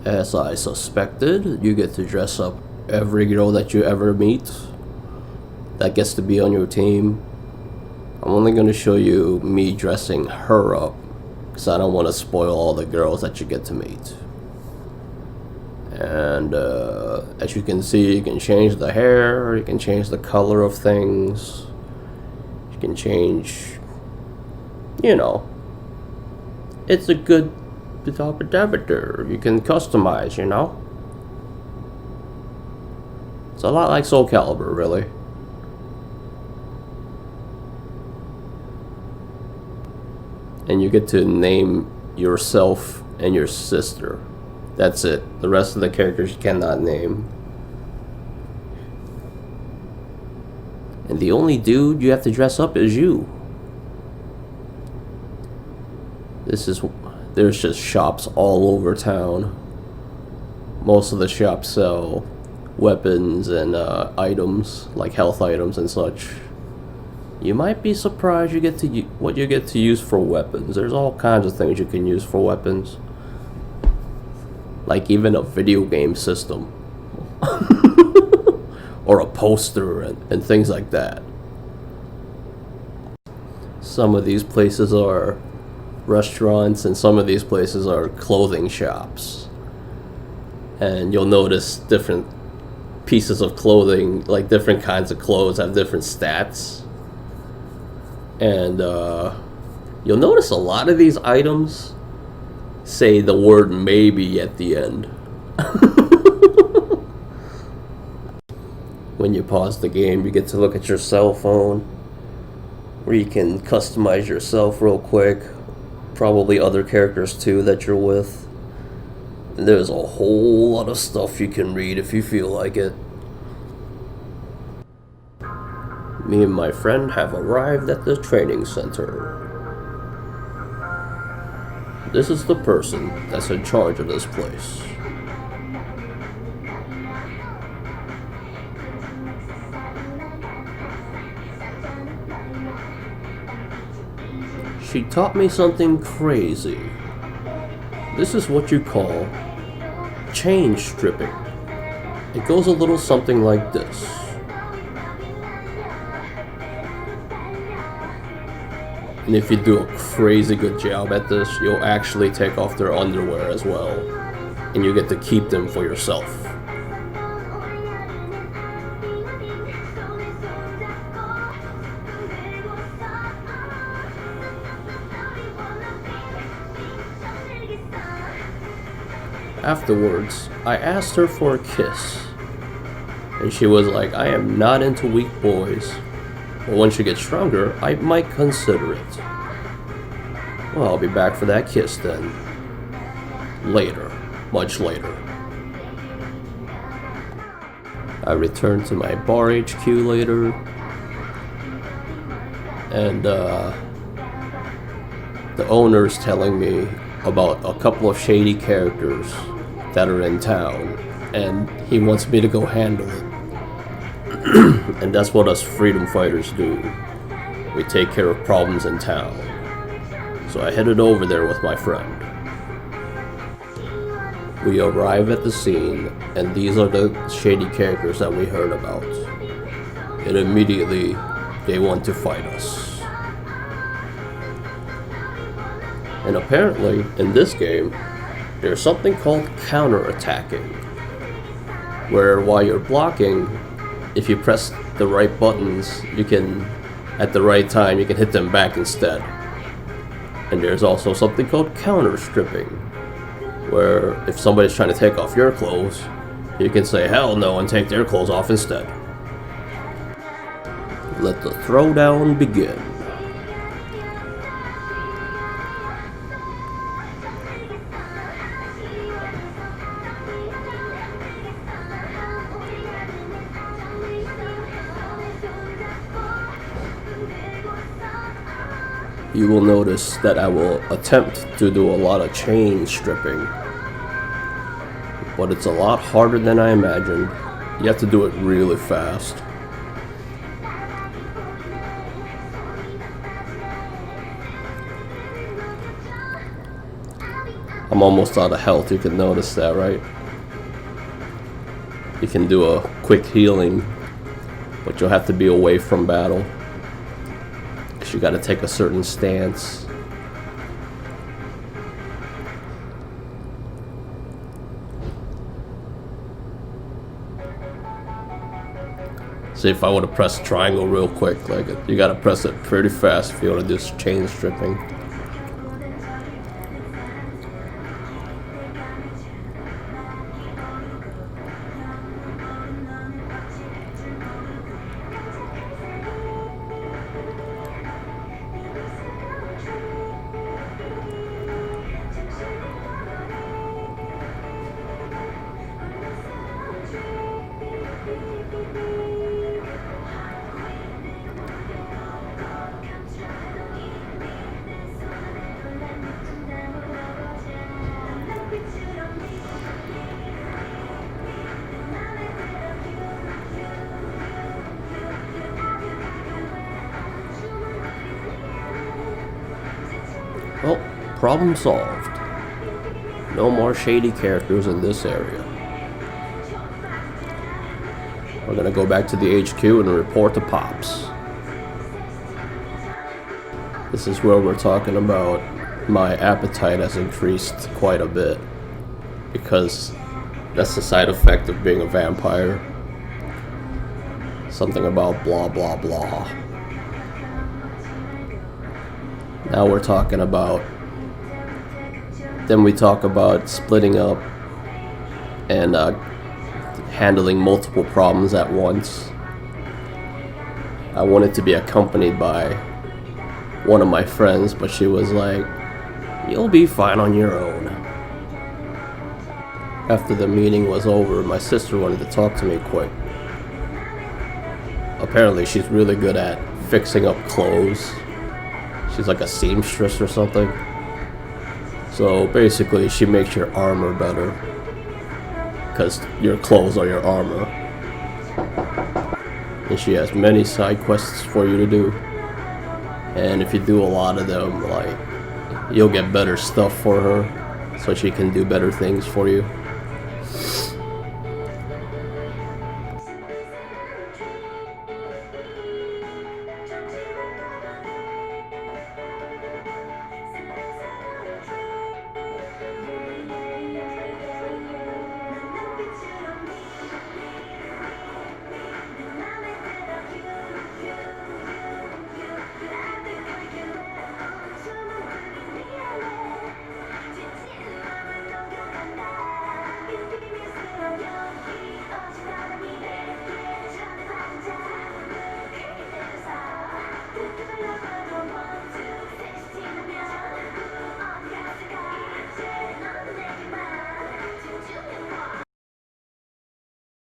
As I suspected, you get to dress up every girl that you ever meet that gets to be on your team. I'm only going to show you me dressing her up because I don't want to spoil all the girls that you get to meet. And as you can see, you can change the hair, you can change the color of things, you can change, it's a good you can customize, It's a lot like Soul Calibur, really. And you get to name yourself and your sister. That's it. The rest of the characters you cannot name. And the only dude you have to dress up is you. There's just shops all over town. Most of the shops sell weapons and items, like health items and such. You might be surprised what you get to use for weapons. There's all kinds of things you can use for weapons. Like even a video game system. Or a poster and things like that. Some of these places are restaurants and some of these places are clothing shops. And you'll notice different pieces of clothing, like different kinds of clothes have different stats. And you'll notice a lot of these items say the word maybe at the end. When you pause the game, you get to look at your cell phone, where you can customize yourself real quick. Probably other characters too that you're with. And there's a whole lot of stuff you can read if you feel like it. Me and my friend have arrived at the training center. This is the person that's in charge of this place. She taught me something crazy. This is what you call chain stripping. It goes a little something like this. And if you do a crazy good job at this, you'll actually take off their underwear as well. And you get to keep them for yourself. Afterwards, I asked her for a kiss. And she was like, I am not into weak boys. But once you get stronger, I might consider it. Well, I'll be back for that kiss then. Later. Much later. I returned to my bar HQ later. And, the owner's telling me about a couple of shady characters that are in town, and he wants me to go handle it. And that's what us freedom fighters do. We take care of problems in town. So I headed over there with my friend. We arrive at the scene, and these are the shady characters that we heard about. And immediately, they want to fight us. And apparently, in this game, there's something called counter-attacking, where while you're blocking, if you press the right buttons, you can, at the right time, you can hit them back instead. And there's also something called counter-stripping, where if somebody's trying to take off your clothes, you can say hell no and take their clothes off instead. Let the throwdown begin. You will notice that I will attempt to do a lot of chain stripping, but it's a lot harder than I imagined. You have to do it really fast. I'm almost out of health. You can notice that, right? You can do a quick healing, but you'll have to be away from battle, because you got to take a certain stance. See, if I would have pressed triangle real quick, like, you got to press it pretty fast if you want to do chain stripping. Well, problem solved. No more shady characters in this area. We're gonna go back to the HQ and report to Pops. This is where we're talking about my appetite has increased quite a bit, because that's the side effect of being a vampire. Something about blah blah blah. Now we're talking about, then we talk about splitting up and handling multiple problems at once. I wanted to be accompanied by one of my friends, but she was like, "You'll be fine on your own." After the meeting was over, my sister wanted to talk to me quick. Apparently she's really good at fixing up clothes. She's like a seamstress or something. So basically she makes your armor better, because your clothes are your armor. And she has many side quests for you to do. And if you do a lot of them, like, you'll get better stuff for her, so she can do better things for you.